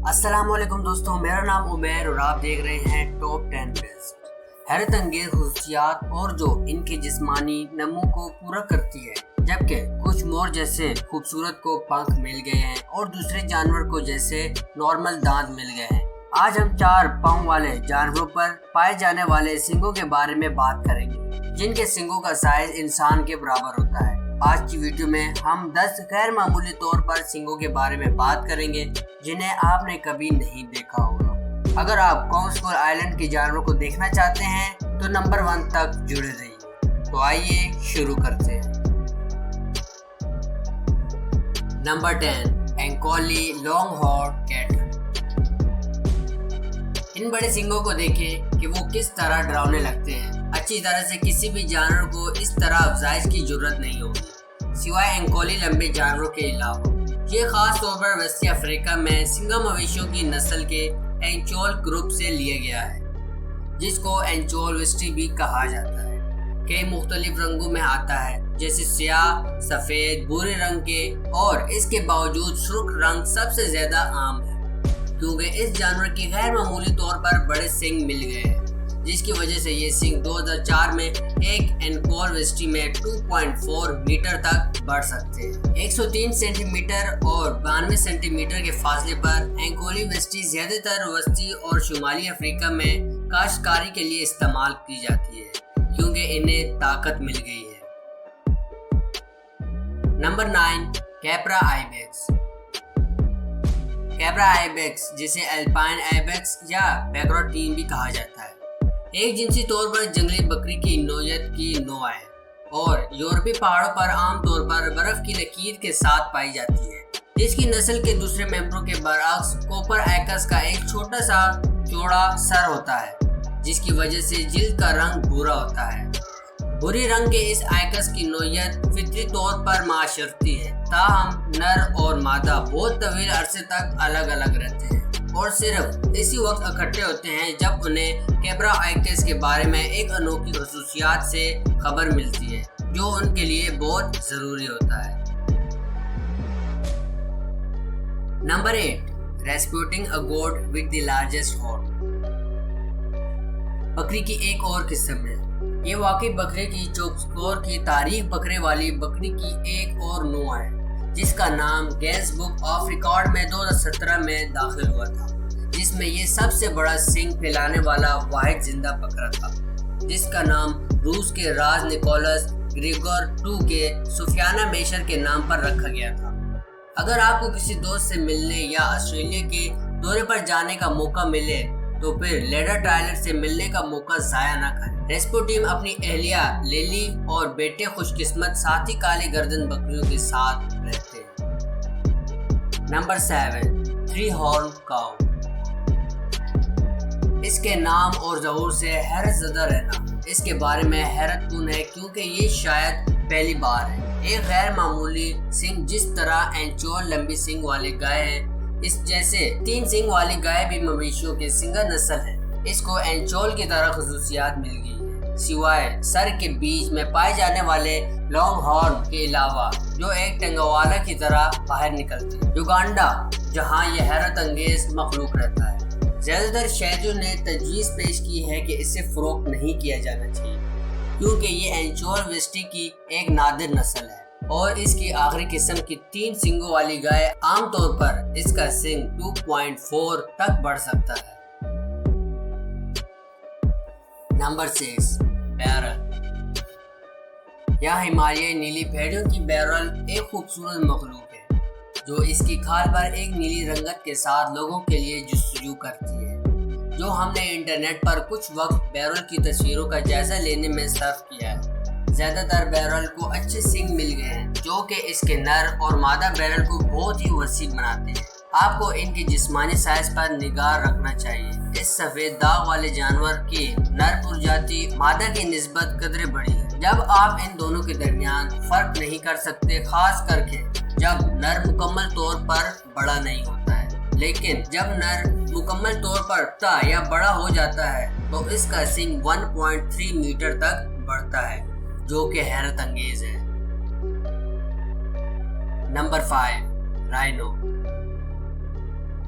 السلام علیکم دوستوں، میرا نام عمیر اور آپ دیکھ رہے ہیں ٹاپ 10 بیسٹ حیرت انگیز خصوصیات اور جو ان کے جسمانی نمو کو پورا کرتی ہے، جبکہ کچھ مور جیسے خوبصورت کو پنکھ مل گئے ہیں اور دوسرے جانور کو جیسے نارمل دانت مل گئے ہیں۔ آج ہم 4 پاؤں والے جانوروں پر پائے جانے والے سنگوں کے بارے میں بات کریں گے، جن کے سنگوں کا سائز انسان کے برابر ہوتا ہے۔ آج کی ویڈیو میں ہم 10 غیر معمولی طور پر سنگوں کے بارے میں بات کریں گے جنہیں آپ نے کبھی نہیں دیکھا ہوگا۔ اگر آپ کونسکول آئلینڈ کے جانوروں کو دیکھنا چاہتے ہیں تو نمبر 1 تک جڑے رہیے۔ تو آئیے شروع کرتے ہیں۔ Number 10، Ankole longhorn cattle. ان بڑے سنگوں کو دیکھیں کہ وہ کس طرح ڈراؤنے لگتے ہیں۔ اچھی طرح سے کسی بھی جانور کو اس طرح افزائش کی ضرورت نہیں ہوگی، سوائے اینکولی لمبے جانوروں کے علاوہ۔ یہ خاص طور پر وسطی افریقہ میں سنگا مویشیوں کی نسل کے اینچول گروپ سے لیا گیا ہے، جس کو اینچول وسٹی بھی کہا جاتا ہے۔ کئی مختلف رنگوں میں آتا ہے، جیسے سیاہ، سفید، بھورے رنگ کے، اور اس کے باوجود سرخ رنگ سب سے زیادہ عام ہے، کیونکہ اس جانور کی غیر معمولی طور پر بڑے سنگ مل گئے ہیں، جس کی وجہ سے یہ سنگ 2004 میں ایک اینکول وسٹی میں 2.4 میٹر تک بڑھ سکتے ہیں۔ 103 سینٹی میٹر اور 92 سینٹی میٹر کے فاصلے پر اینکولی وسٹی زیادہ تر وسطی اور شمالی افریقہ میں کاشتکاری کے لیے استعمال کی جاتی ہے، کیونکہ انہیں طاقت مل گئی ہے۔ نمبر 9، کیپرا آئیبیکس۔ کیپرا آئیبیکس، جسے الپائن آئیبیکس یا پیگروٹین بھی کہا جاتا ہے، ایک جنسی طور پر جنگلی بکری کی نوعیت کی نوع ہے اور یورپی پہاڑوں پر عام طور پر برف کی لکیر کے ساتھ پائی جاتی ہے، جس کی نسل کے دوسرے ممبروں کے برعکس کوپر ایکس کا ایک چھوٹا سا چوڑا سر ہوتا ہے، جس کی وجہ سے جلد کا رنگ بھورا ہوتا ہے۔ بھوری رنگ کے اس آئکس کی نوعیت فطری طور پر معاشرتی ہے، تاہم نر اور مادہ بہت طویل عرصے تک الگ الگ رہتے ہیں اور صرف اسی وقت اکٹھے ہوتے ہیں جب انہیں کیپرا آئیکس کے بارے میں ایک انوکھی خصوصیات سے خبر ملتی ہے، جو ان کے لیے بہت ضروری ہوتا ہے۔ Number 8، reputing a goat with the largest horn. بکری کی ایک اور قسم ہے۔ یہ واقعی بکرے کی چوکسکور کی تاریخ بکرے والی بکری کی ایک اور نوع ہے، جس کا نام گینس بک آف ریکارڈ میں 2017 میں داخل ہوا تھا، جس میں یہ سب سے بڑا سنگ پھیلانے والا واحد زندہ بکرا تھا، جس کا نام روس کے راز نکولس گریگور II کے صوفیانہ میشر کے نام پر رکھا گیا تھا۔ اگر آپ کو کسی دوست سے ملنے یا آسٹریلیا کے دورے پر جانے کا موقع ملے تو پھر لیڈر ٹائلر سے ملنے کا موقع ضائع نہ کریں۔ ریسپوٹیم اپنی اہلیہ لیلی اور بیٹے خوش قسمت ساتھی کالے گردن بکریوں کے ساتھ رہتے ہیں۔ نمبر 7، 3 ہارن کاؤ۔ اس کے نام اور ظہور سے حیرت زدہ رہنا اس کے بارے میں حیرت کن ہے، کیونکہ یہ شاید پہلی بار ہے۔ ایک غیر معمولی سنگ جس طرح اینچول لمبی سنگ والی گائے ہے، اس جیسے 3 سنگ والی گائے بھی مویشیوں کے سنگا نسل ہے۔ اس کو اینچول کی طرح خصوصیات مل گئی ہے، سوائے سر کے بیچ میں پائے جانے والے لانگ ہارن کے علاوہ، جو ایک ٹنگوالا کی طرح باہر نکلتے ہیں۔ یوگانڈا، جہاں یہ حیرت انگیز مخلوق رہتا ہے، زیادہ تر شہریوں نے تجویز پیش کی ہے کہ اسے فروخت نہیں کیا جانا چاہیے، کیونکہ یہ اینچول وسٹی کی ایک نادر نسل ہے اور اس کی آخری قسم کی 3 سنگوں والی گائے عام طور پر اس کا سنگ 2.4 تک بڑھ سکتا ہے۔ Number 6، barrel. یہاں ہمالیائی نیلی بھیڑیوں کی بیرل ایک خوبصورت مخلوق ہے، جو اس کی کھال پر ایک نیلی رنگت کے ساتھ لوگوں کے لیے جستجو کرتی ہے۔ جو ہم نے انٹرنیٹ پر کچھ وقت بیرل کی تصویروں کا جائزہ لینے میں صرف کیا ہے، زیادہ تر بیرل کو اچھے سنگ مل گئے ہیں، جو کہ اس کے نر اور مادہ بیرل کو بہت ہی وسیع بناتے ہیں۔ آپ کو ان کی جسمانی سائز پر نگاہ رکھنا چاہیے۔ اس سفید داغ والے جانور کی نر پرجاتی مادہ کی نسبت قدرے بڑی ہے۔ جب آپ ان دونوں کے درمیان فرق نہیں کر سکتے، خاص کر کے جب نر مکمل طور پر بڑا نہیں ہوتا ہے، لیکن جب نر مکمل طور پر تا یا بڑا ہو جاتا ہے تو اس کا سنگ 1.3 میٹر تک بڑھتا ہے، جو کہ حیرت انگیز ہے۔ Number 5، rhino.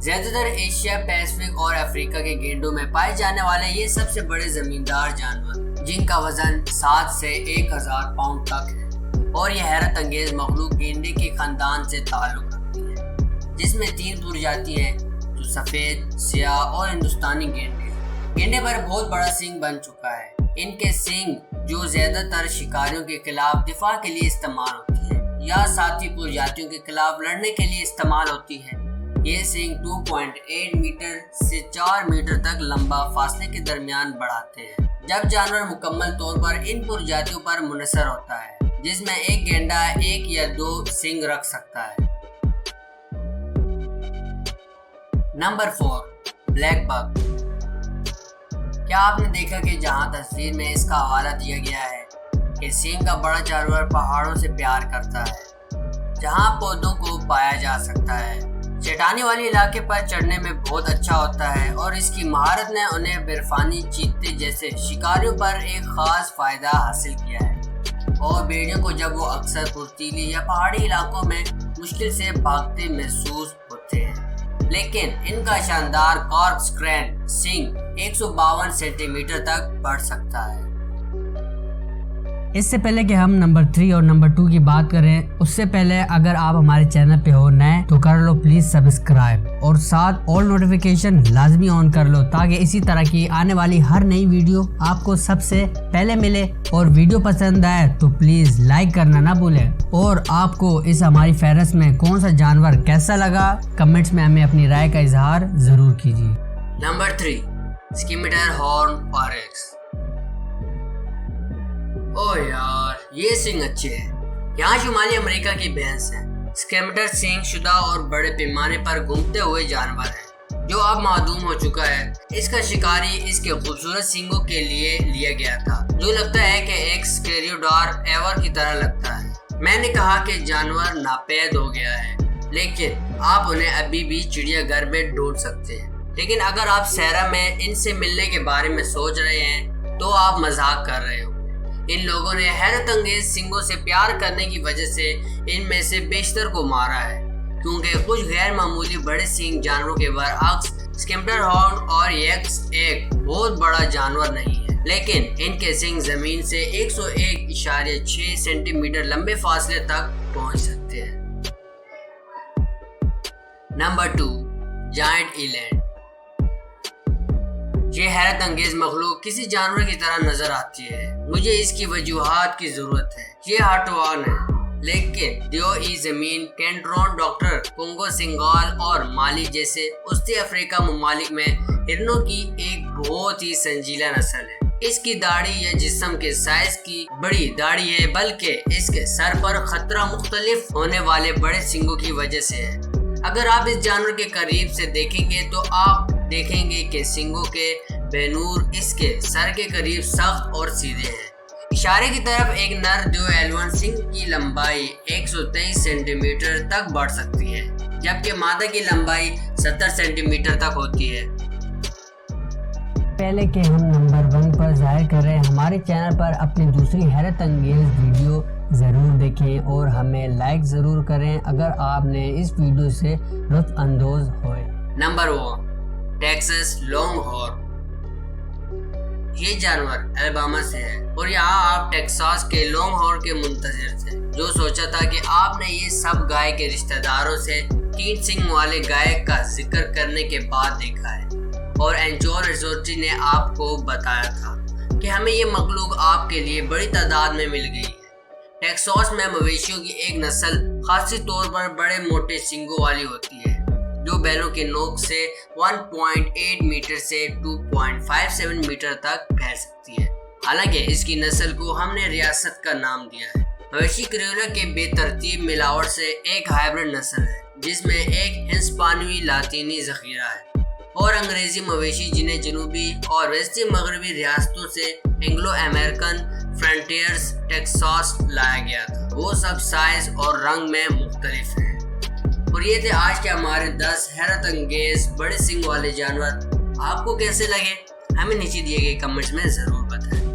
زیادہ تر ایشیا، پیسفک اور افریقہ کے گینڈوں میں پائے جانے والے یہ سب سے بڑے زمیندار جانور، جن کا وزن 7 سے 1000 پاؤنڈ تک ہے، اور یہ حیرت انگیز مخلوق گینڈے کے خاندان سے تعلق رکھتی ہے، جس میں 3 پرجاتی ہیں جو سفید، سیاہ اور ہندوستانی گینڈے ہیں۔ گینڈے پر بہت بڑا سینگ بن چکا ہے۔ ان کے سینگ جو زیادہ تر شکاریوں کے خلاف دفاع کے لیے استعمال ہوتی ہے یا ساتھی پرجاتیوں کے خلاف لڑنے کے لیے استعمال ہوتی ہے۔ یہ سینگ 2.8 میٹر سے 4 میٹر تک لمبا فاصلے کے درمیان بڑھاتے ہیں جب جانور مکمل طور پر ان پرجاتیوں پر منحصر ہوتا ہے، جس میں ایک گینڈا 1 یا 2 سینگ رکھ سکتا ہے۔ Number 4، black big. کیا آپ نے دیکھا کہ جہاں تصویر میں اس کا حوالہ دیا گیا ہے کہ سینگ کا بڑا جانور پہاڑوں سے پیار کرتا ہے، جہاں پودوں کو پایا جا سکتا ہے، چٹانی والے علاقے پر چڑھنے میں بہت اچھا ہوتا ہے، اور اس کی مہارت نے انہیں برفانی چیتے جیسے شکاریوں پر ایک خاص فائدہ حاصل کیا ہے، اور بھیڑیوں کو جب وہ اکثر پرتیلی یا پہاڑی علاقوں میں مشکل سے بھاگتے محسوس ہوتے ہیں، لیکن ان کا شاندار کارکسکرین سینگ 152 سینٹی میٹر تک بڑھ سکتا ہے۔ اس سے پہلے کہ ہم نمبر 3 اور نمبر 2 کی بات کریں، اس سے پہلے اگر آپ ہمارے چینل پہ ہو نئے تو کر لو پلیز سبسکرائب، اور ساتھ آل نوٹیفیکیشن لازمی آن کر لو تاکہ اسی طرح کی آنے والی ہر نئی ویڈیو آپ کو سب سے پہلے ملے۔ اور ویڈیو پسند آئے تو پلیز لائک کرنا نہ بھولیں، اور آپ کو اس ہماری فہرست میں کون سا جانور کیسا لگا کمنٹس میں ہمیں اپنی رائے کا اظہار ضرور کیجیے۔ Number 3، اسکیمیٹر horn آریکس۔ او یار، یہ سینگ اچھے ہیں۔ یہاں شمالی امریکہ کی بھینس ہے۔ اسکیمیٹر سینگ شدہ اور بڑے پیمانے پر گھومتے ہوئے جانور ہے جو اب معدوم ہو چکا ہے۔ اس کا شکاری اس کے خوبصورت سینگوں کے لیے لیا گیا تھا، جو لگتا ہے کہ ایک سکیریوڈار ایور کی طرح لگتا ہے۔ میں نے کہا کہ جانور ناپید ہو گیا ہے، لیکن آپ انہیں ابھی بھی چڑیا گھر میں ڈھونڈ سکتے ہیں۔ لیکن اگر آپ صحرا میں ان سے ملنے کے بارے میں سوچ رہے ہیں تو آپ مذاق کر رہے ہو۔ ان لوگوں نے حیرت انگیز سینگوں سے پیار کرنے کی وجہ سے ان میں سے بیشتر کو مارا ہے، کیونکہ کچھ غیر معمولی بڑے سینگ جانوروں کے برعکس اسکیمیٹر ہارن آریکس ایک بہت بڑا جانور نہیں ہے، لیکن ان کے سینگ زمین سے 101.6 سینٹی میٹر لمبے فاصلے تک پہنچ سکتے ہیں۔ Number 2، giant eland. یہ حیرت انگیز مخلوق کسی جانور کی طرح نظر آتی ہے۔ مجھے اس کی وجوہات کی ضرورت ہے۔ یہ ہارٹوان ہے، لیکن دیوئی زمین، کینٹرون، ڈاکٹر کنگو سنگال اور مالی جیسے وسطی افریقہ ممالک میں ہرنوں کی ایک بہت ہی سنجیدہ نسل ہے۔ اس کی داڑھی یا جسم کے سائز کی بڑی داڑھی ہے، بلکہ اس کے سر پر خطرہ مختلف ہونے والے بڑے سینگوں کی وجہ سے ہے۔ اگر آپ اس جانور کے قریب سے دیکھیں گے تو آپ دیکھیں گے کہ سینگوں کے بینور اس کے سر کے قریب سخت اور سیدھے ہیں۔ اشارے کی طرف ایک نر ڈیویلون سینگ کی لمبائی 123 سینٹی میٹر تک بڑھ سکتی ہے، جبکہ مادہ کی لمبائی 70 سینٹی میٹر تک ہوتی ہے۔ پہلے کہ ہم نمبر 1 پر ظاہر کریں، ہمارے چینل پر اپنی دوسری حیرت انگیز ویڈیو ضرور دیکھیں اور ہمیں لائک ضرور کریں اگر آپ نے اس ویڈیو سے لطف اندوز ہوئے۔ Number 1، Texas long horn. یہ جانور الاباما سے ہے، اور یہاں آپ ٹیکساس کے لانگ ہارن کے منتظر تھے، جو سوچا تھا کہ آپ نے یہ سب گائے کے رشتہ داروں سے 3 سینگ والے گائے کا ذکر کرنے کے بعد دیکھا ہے، اور اینجور ریزورٹی نے آپ کو بتایا تھا کہ ہمیں یہ مخلوق آپ کے لیے بڑی تعداد میں مل گئی ہے۔ ٹیکساس میں مویشیوں کی ایک نسل خاصی طور پر بڑے موٹے سینگوں والی ہوتی ہے، جو بیلوں کے نوک سے 1.8 میٹر سے 2.57 میٹر تک پھیل سکتی ہے۔ حالانکہ اس کی نسل کو ہم نے ریاست کا نام دیا ہے۔ مویشی کریولا کے بے ترتیب ملاوٹ سے ایک ہائبرڈ نسل ہے، جس میں ایک ہسپانوی لاطینی ذخیرہ ہے، اور انگریزی مویشی جنہیں جنوبی اور وسطی مغربی ریاستوں سے اینگلو امریکن فرنٹیئرز ٹیکساس لایا گیا تھا۔ وہ سب سائز اور رنگ میں مختلف ہیں۔ اور یہ تھے آج کے ہمارے 10 حیرت انگیز بڑے سینگ والے جانور۔ آپ کو کیسے لگے ہمیں نیچے دیے گئے کمنٹس میں ضرور بتائیں۔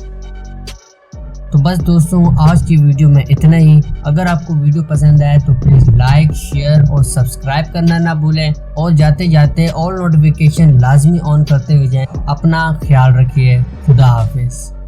تو بس دوستوں آج کی ویڈیو میں اتنا ہی. اگر آپ کو ویڈیو پسند آئے تو پلیز لائک شیئر اور سبسکرائب کرنا نہ بھولیں اور جاتے جاتے آل نوٹیفیکیشن لازمی آن کرتے ہوئے جائیں. اپنا خیال رکھیے. خدا حافظ.